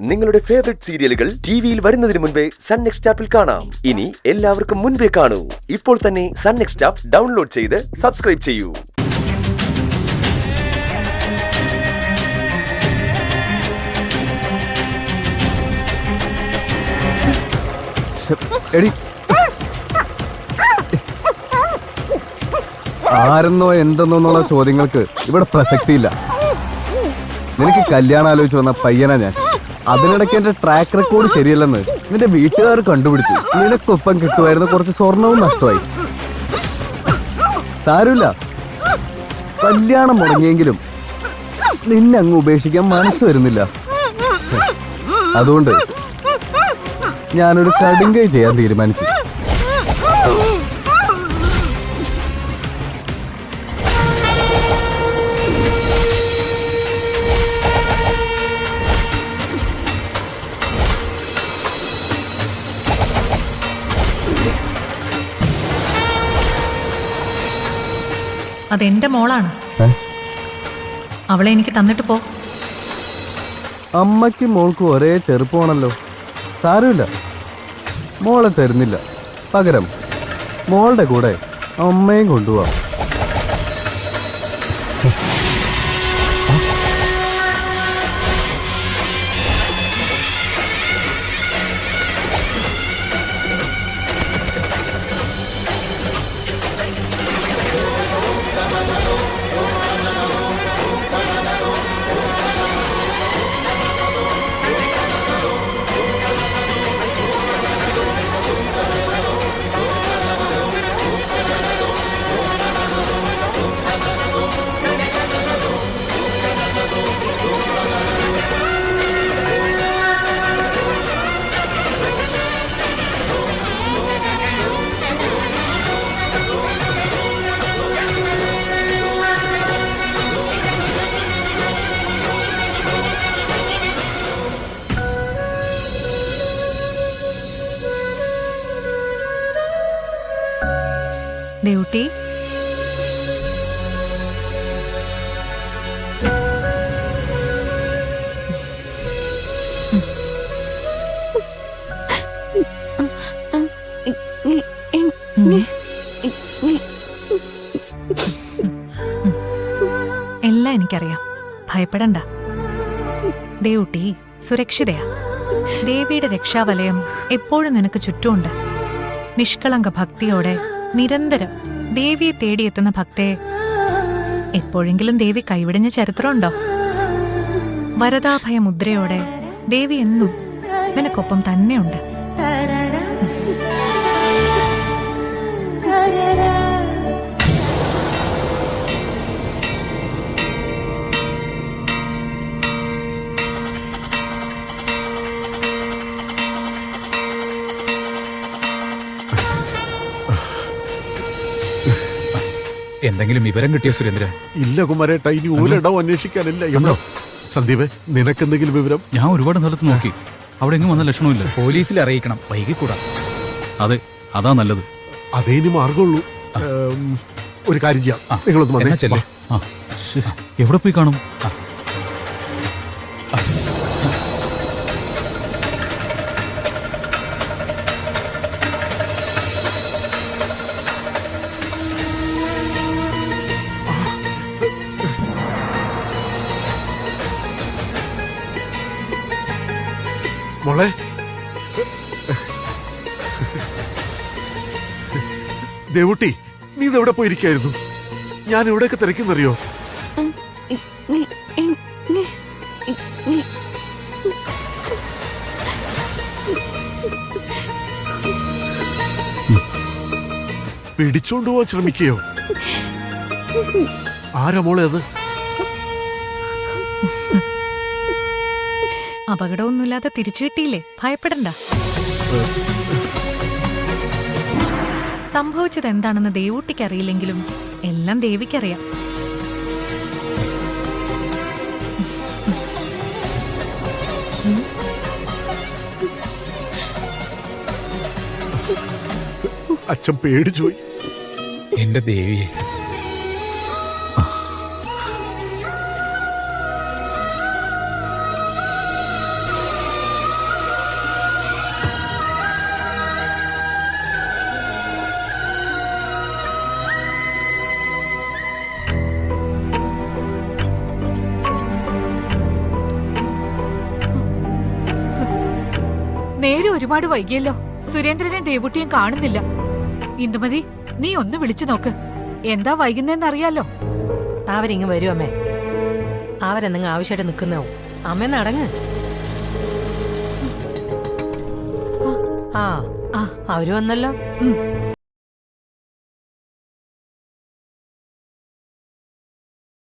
നിങ്ങളുടെ ഫേവറേറ്റ് സീരിയലുകൾ ടിവിയിൽ വരുന്നതിന് മുൻപേ സൺ നെക്സ്റ്റ് ആപ്പിൽ കാണാം. ഇനി എല്ലാവർക്കും മുൻപേ കാണൂ. ഇപ്പോൾ തന്നെ സൺ നെക്സ്റ്റ് ആപ്പ് ഡൗൺലോഡ് ചെയ്ത് സബ്സ്ക്രൈബ് ചെയ്യൂ. ആരെന്നോ എന്തെന്നോന്നുള്ള ചോദ്യങ്ങൾക്ക് ഇവിടെ പ്രസക്തിയില്ല. നിനക്ക് കല്യാണം ആലോചിച്ച് വന്ന പയ്യനാ ഞാൻ. അതിനിടയ്ക്ക് എന്റെ ട്രാക്ക് റെക്കോർഡ് ശരിയല്ലെന്ന് നിന്റെ വീട്ടുകാർ കണ്ടുപിടിച്ചു. നിനക്കൊപ്പം കിട്ടുമായിരുന്ന കുറച്ച് സ്വർണവും നഷ്ടമായി. സാരമില്ല, കല്യാണം മുടങ്ങിയെങ്കിലും നിന്നെ അങ്ങ് ഉപേക്ഷിക്കാൻ മനസ്സ് വരുന്നില്ല. അതുകൊണ്ട് ഞാനൊരു കടുങ്കൈ ചെയ്യാൻ തീരുമാനിച്ചു. അതെന്റെ മോളാണ്. അവളെ എനിക്ക് തന്നിട്ട് പോ. അമ്മയ്ക്കും മോൾക്കും ഒരേ ചെറുപ്പമാണല്ലോ. സാരമില്ല, മോളെ തരുന്നില്ല. പകരം മോളുടെ കൂടെ അമ്മയും കൊണ്ടുപോവാം. ദേവുട്ടി, എല്ലാം എനിക്കറിയാം, ഭയപ്പെടണ്ട. ദേവുട്ടി സുരക്ഷിതയാ. ദേവിയുടെ രക്ഷാവലയം എപ്പോഴും നിനക്ക് ചുറ്റുമുണ്ട്. നിഷ്കളങ്ക ഭക്തിയോടെ നിരന്തരം ദേവിയെ തേടിയെത്തുന്ന ഭക്തയെ എപ്പോഴെങ്കിലും ദേവി കൈവിടിഞ്ഞ ചരിത്രമുണ്ടോ? വരദാഭയ മുദ്രയോടെ ദേവി എന്നും നിനക്കൊപ്പം തന്നെയുണ്ട്. എന്തെങ്കിലും വിവരം കിട്ടിയോ സുരേന്ദ്ര? ഇല്ല കുമാരേട്ട, ഇനി ഒരിടവും അന്വേഷിക്കാനില്ല. സന്ദീപ്, നിനക്കെന്തെങ്കിലും വിവരം? ഞാൻ ഒരുപാട് സ്ഥലത്ത് നോക്കി, അവിടെ എങ്ങും വന്ന ലക്ഷണമില്ല. പോലീസിൽ അറിയിക്കണം, വൈകിക്കൂടാ. അതെ, അതാ നല്ലത്. അതേ ഇനി മാർഗമുള്ളൂ. ഒരു കാര്യം ചെയ്യാം, നിങ്ങളൊന്ന് വന്നേ. ചെല്ലേ. എവിടെ പോയി കാണും? മോളെ, ദേവുട്ടി, നീ ഇതെവിടെ പോയിരിക്കായിരുന്നു? ഞാൻ എവിടെയൊക്കെ തിരക്കുന്നറിയോ? പിടിച്ചോണ്ട് പോവാൻ ശ്രമിക്കുകയോ? ആരാ മോളെ അത്? അപകടമൊന്നുമില്ലാതെ തിരിച്ചു കിട്ടിയില്ലേ, ഭയപ്പെടണ്ട. സംഭവിച്ചത് എന്താണെന്ന് ദേവൂട്ടിക്ക് അറിയില്ലെങ്കിലും എല്ലാം ദേവിക്കറിയാം. അച്ഛൻ പേടിച്ചുപോയി. എന്റെ ദേവിയെ, നേരെ ഒരുപാട് വൈകിയല്ലോ. സുരേന്ദ്രനെയും ദേവുട്ടിയും കാണുന്നില്ല. ഇന്ദുമതി, നീ ഒന്ന് വിളിച്ചു നോക്ക്. എന്താ വൈകുന്നേന്നറിയാലോ. അവരിങ്ങ് വരും അമ്മേ. അവരെന്തെങ്കിലും ആവശ്യമായിട്ട് നിൽക്കുന്നാവും. അമ്മ നടങ്ങ്. ആ അവര് വന്നല്ലോ.